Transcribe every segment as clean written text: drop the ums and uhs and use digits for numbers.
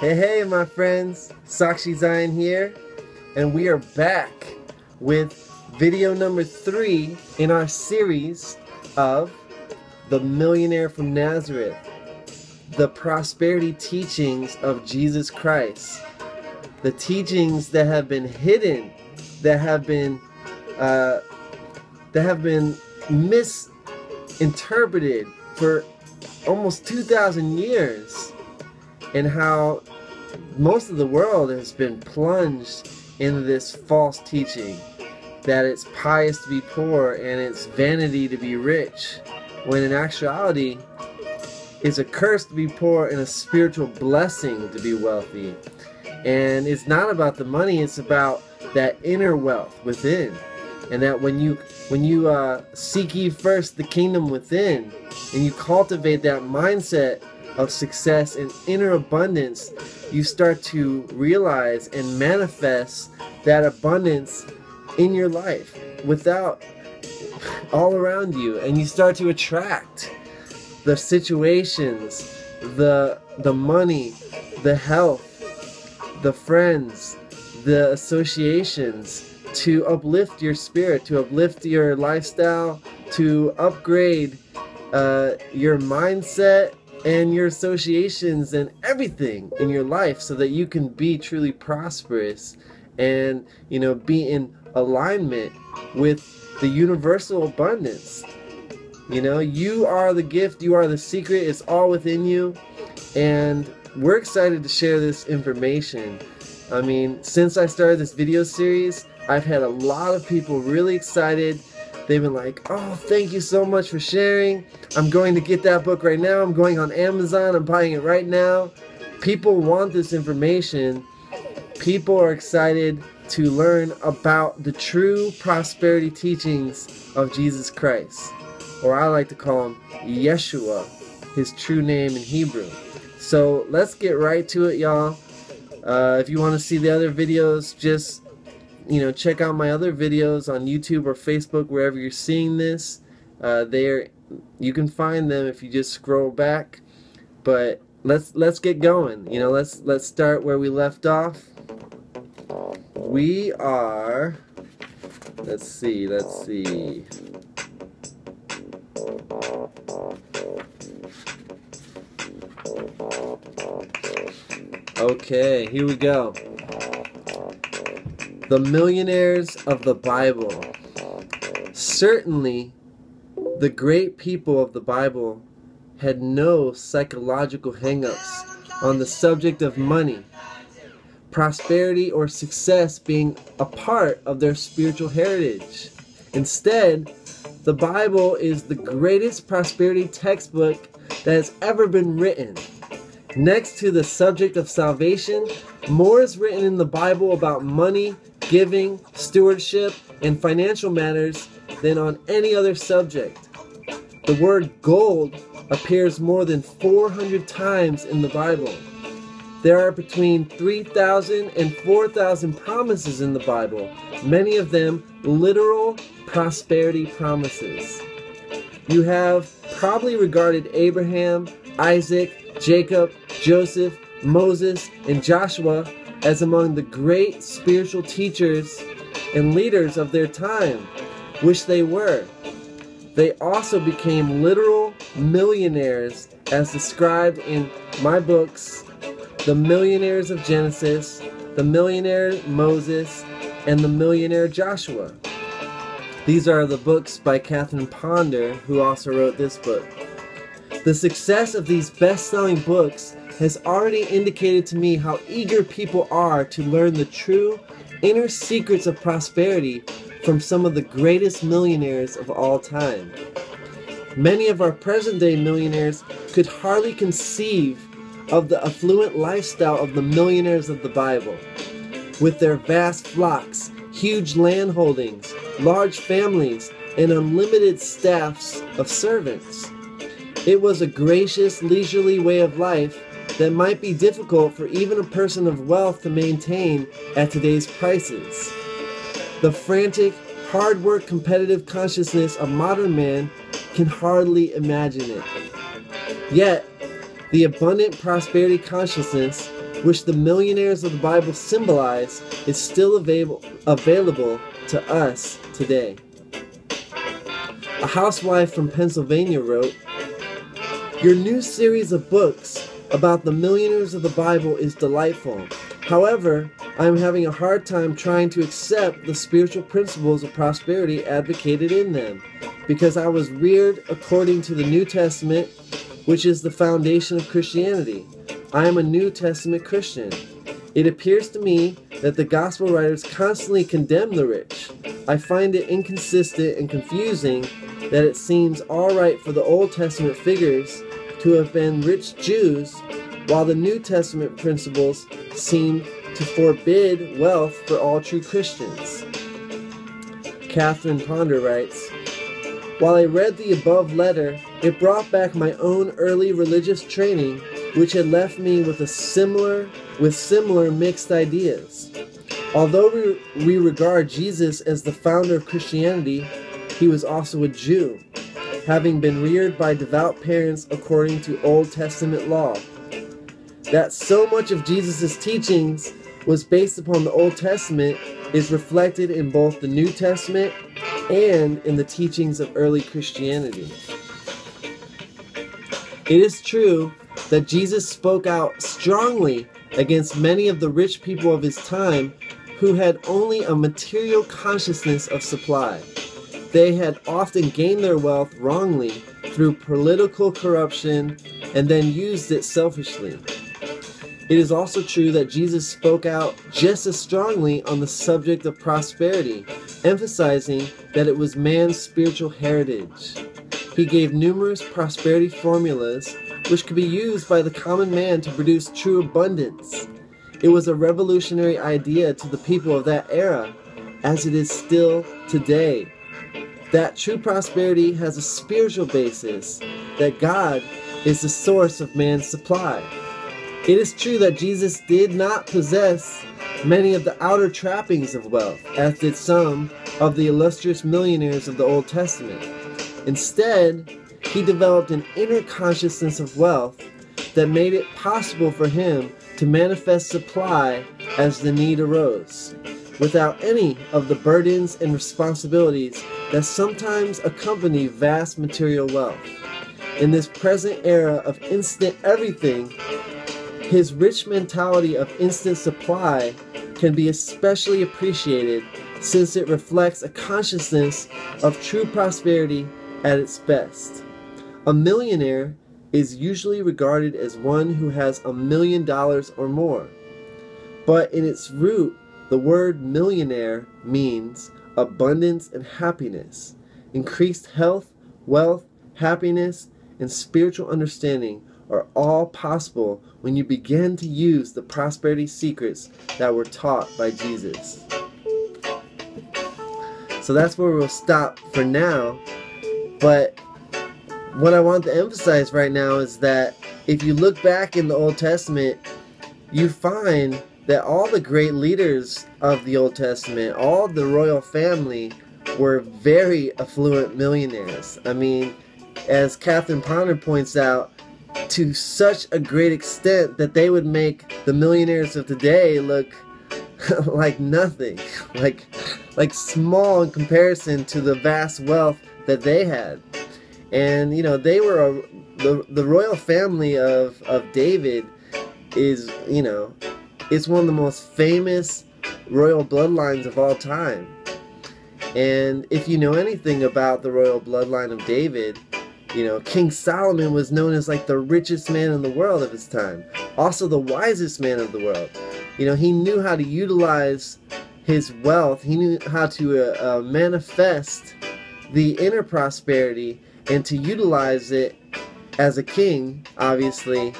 Hey, my friends, Sakshi Zion here, and we are back with video number 3 in our series of The Millionaire from Nazareth, the prosperity teachings of Jesus Christ, the teachings that have been hidden, that have been misinterpreted for almost 2,000 years, and how most of the world has been plunged into this false teaching that it's pious to be poor and it's vanity to be rich, when in actuality it's a curse to be poor and a spiritual blessing to be wealthy. And it's not about the money, it's about that inner wealth within. And that when you seek ye first the kingdom within, and you cultivate that mindset of success and inner abundance, you start to realize and manifest that abundance in your life without all around you, and you start to attract the situations, the money, the health, the friends, the associations to uplift your spirit, to uplift your lifestyle, to upgrade your mindset and your associations and everything in your life, so that you can be truly prosperous and, be in alignment with the universal abundance. You are the gift, you are the secret, it's all within you, and we're excited to share this information. I mean, since I started this video series, I've had a lot of people really excited. They've been like, oh, thank you so much for sharing. I'm going to get that book right now. I'm going on Amazon. I'm buying it right now. People want this information. People are excited to learn about the true prosperity teachings of Jesus Christ, or I like to call him Yeshua, his true name in Hebrew. So let's get right to it, y'all. If you want to see the other videos, just check out my other videos on YouTube or Facebook, wherever you're seeing this. You can find them if you just scroll back. But let's get going. Let's start where we left off. We are, let's see. Okay, here we go. The millionaires of the Bible. Certainly, the great people of the Bible had no psychological hang-ups on the subject of money, prosperity, or success being a part of their spiritual heritage. Instead, the Bible is the greatest prosperity textbook that has ever been written. Next to the subject of salvation, more is written in the Bible about money, giving, stewardship, and financial matters than on any other subject. The word gold appears more than 400 times in the Bible. There are between 3,000 and 4,000 promises in the Bible, many of them literal prosperity promises. You have probably regarded Abraham, Isaac, Jacob, Joseph, Moses, and Joshua as among the great spiritual teachers and leaders of their time, which they were. They also became literal millionaires, as described in my books, The Millionaires of Genesis, The Millionaire Moses, and The Millionaire Joshua. These are the books by Catherine Ponder, who also wrote this book. The success of these best-selling books has already indicated to me how eager people are to learn the true inner secrets of prosperity from some of the greatest millionaires of all time. Many of our present-day millionaires could hardly conceive of the affluent lifestyle of the millionaires of the Bible, with their vast flocks, huge land holdings, large families, and unlimited staffs of servants. It was a gracious, leisurely way of life that might be difficult for even a person of wealth to maintain at today's prices. The frantic, hard work, competitive consciousness of modern man can hardly imagine it. Yet, The abundant prosperity consciousness, which the millionaires of the Bible symbolize, is still available to us today. A housewife from Pennsylvania wrote, "Your new series of books about the millionaires of the Bible is delightful. However, I am having a hard time trying to accept the spiritual principles of prosperity advocated in them, because I was reared according to the New Testament, which is the foundation of Christianity. I am a New Testament Christian. It appears to me that the gospel writers constantly condemn the rich. I find it inconsistent and confusing that it seems alright for the Old Testament figures to have been rich Jews, while the New Testament principles seem to forbid wealth for all true Christians." Catherine Ponder writes, "While I read the above letter, it brought back my own early religious training, which had left me with similar mixed ideas. Although we regard Jesus as the founder of Christianity, he was also a Jew, having been reared by devout parents according to Old Testament law. That so much of Jesus' teachings was based upon the Old Testament is reflected in both the New Testament and in the teachings of early Christianity. It is true that Jesus spoke out strongly against many of the rich people of his time who had only a material consciousness of supply. They had often gained their wealth wrongly through political corruption and then used it selfishly. It is also true that Jesus spoke out just as strongly on the subject of prosperity, emphasizing that it was man's spiritual heritage. He gave numerous prosperity formulas which could be used by the common man to produce true abundance. It was a revolutionary idea to the people of that era, as it is still today. That true prosperity has a spiritual basis, that God is the source of man's supply. It is true that Jesus did not possess many of the outer trappings of wealth, as did some of the illustrious millionaires of the Old Testament. Instead, he developed an inner consciousness of wealth that made it possible for him to manifest supply as the need arose, without any of the burdens and responsibilities that sometimes accompany vast material wealth. In this present era of instant everything, his rich mentality of instant supply can be especially appreciated, since it reflects a consciousness of true prosperity at its best. A millionaire is usually regarded as one who has $1 million or more. But in its root, the word millionaire means abundance and happiness. Increased health, wealth, happiness, and spiritual understanding are all possible when you begin to use the prosperity secrets that were taught by Jesus. So that's where we'll stop for now. But what I want to emphasize right now is that if you look back in the Old Testament, you find that all the great leaders of the Old Testament, all the royal family, were very affluent millionaires. I mean, as Catherine Ponder points out, to such a great extent that they would make the millionaires of today look like nothing, like small in comparison to the vast wealth that they had. And you know, they were the royal family of David is, you know, it's one of the most famous royal bloodlines of all time. And if you know anything about the royal bloodline of David, you know, King Solomon was known as like the richest man in the world of his time. Also the wisest man of the world. You know, he knew how to utilize his wealth. He knew how to manifest the inner prosperity and to utilize it as a king, obviously,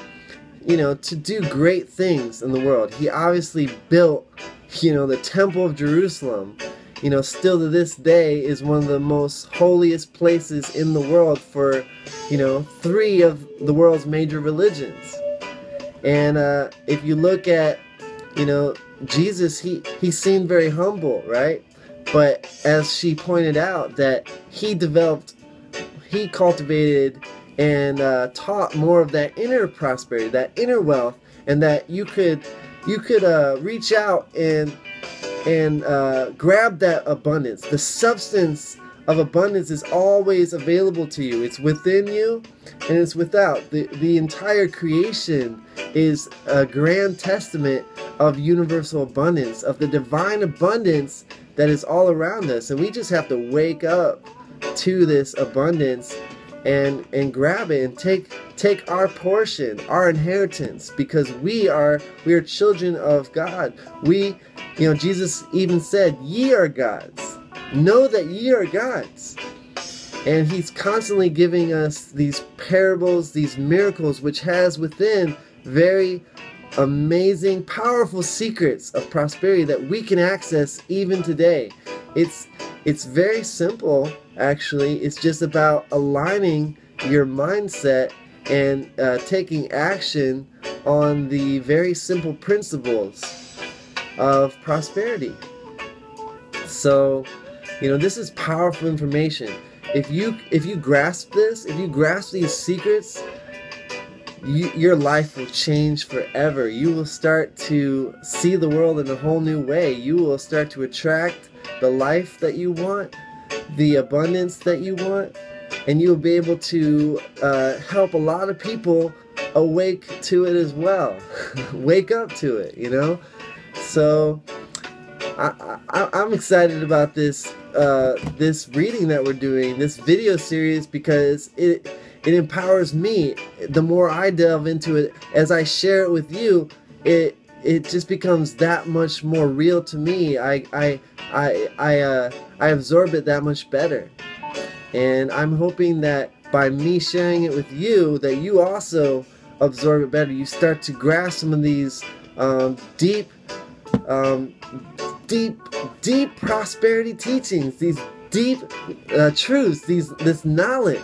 you know, to do great things in the world. He obviously built, you know, the Temple of Jerusalem. You know, still to this day is one of the most holiest places in the world for, you know, 3 of the world's major religions. And if you look at, you know, Jesus, he seemed very humble, right? But as she pointed out, that he cultivated and taught more of that inner prosperity, that inner wealth, and that you could reach out and grab that abundance. The substance of abundance is always available to you. It's within you and it's without. The entire creation is a grand testament of universal abundance, of the divine abundance that is all around us. And we just have to wake up to this abundance and grab it and take our portion, our inheritance, because we are children of God. Jesus even said, "Ye are gods. Know that ye are gods." And he's constantly giving us these parables, these miracles, which has within very amazing, powerful secrets of prosperity that we can access even today. It's very simple, actually. It's just about aligning your mindset and taking action on the very simple principles of prosperity. So, this is powerful information. If you grasp this, if you grasp these secrets, your life will change forever. You will start to see the world in a whole new way. You will start to attract the life that you want, the abundance that you want, and you'll be able to help a lot of people awake to it as well. Wake up to it, So I'm excited about this reading that we're doing, this video series, because it empowers me. The more I delve into it, as I share it with you, it just becomes that much more real to me. I absorb it that much better, and I'm hoping that by me sharing it with you, that you also absorb it better. You start to grasp some of these deep prosperity teachings, these deep truths, this knowledge.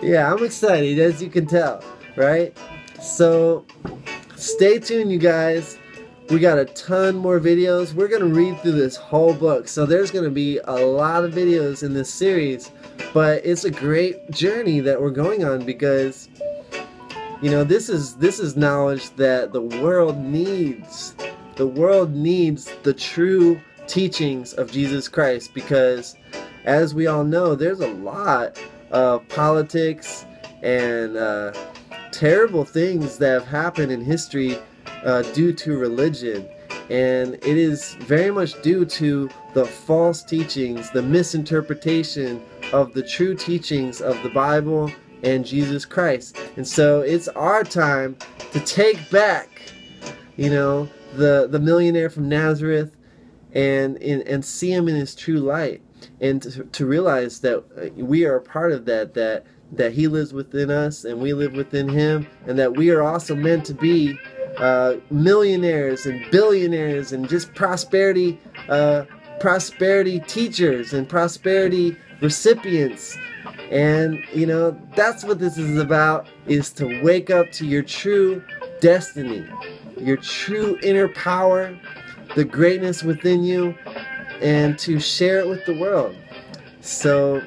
Yeah, I'm excited, as you can tell, right? So stay tuned, you guys. We got a ton more videos. We're going to read through this whole book. So there's going to be a lot of videos in this series, but it's a great journey that we're going on, because this is knowledge that the world needs. The world needs the true teachings of Jesus Christ, because as we all know, there's a lot of politics and terrible things that have happened in history due to religion, and it is very much due to the false teachings, the misinterpretation of the true teachings of the Bible and Jesus Christ. And so it's our time to take back, the millionaire from Nazareth and see him in his true light, and to realize that we are a part of that he lives within us and we live within him, and that we are also meant to be millionaires and billionaires and just prosperity teachers and prosperity recipients. And that's what this is about, is to wake up to your true destiny, your true inner power, the greatness within you, and to share it with the world. So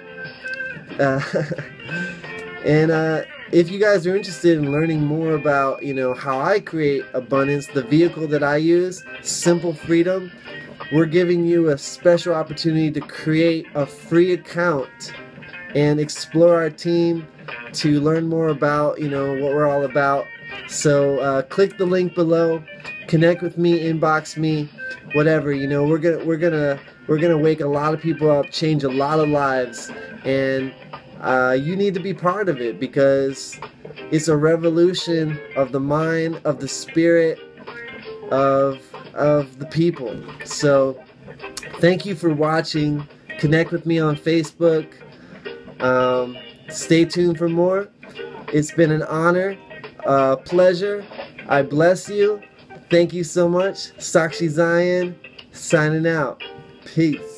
if you guys are interested in learning more about how I create abundance, the vehicle that I use, Simple Freedom, we're giving you a special opportunity to create a free account and explore our team, to learn more about what we're all about. So click the link below, connect with me, inbox me, whatever. We're gonna wake a lot of people up, change a lot of lives, and you need to be part of it, because it's a revolution of the mind, of the spirit, of the people. So thank you for watching. Connect with me on Facebook. Stay tuned for more. It's been an honor, pleasure. I bless you. Thank you so much. Sakshi Zion, signing out. Peace.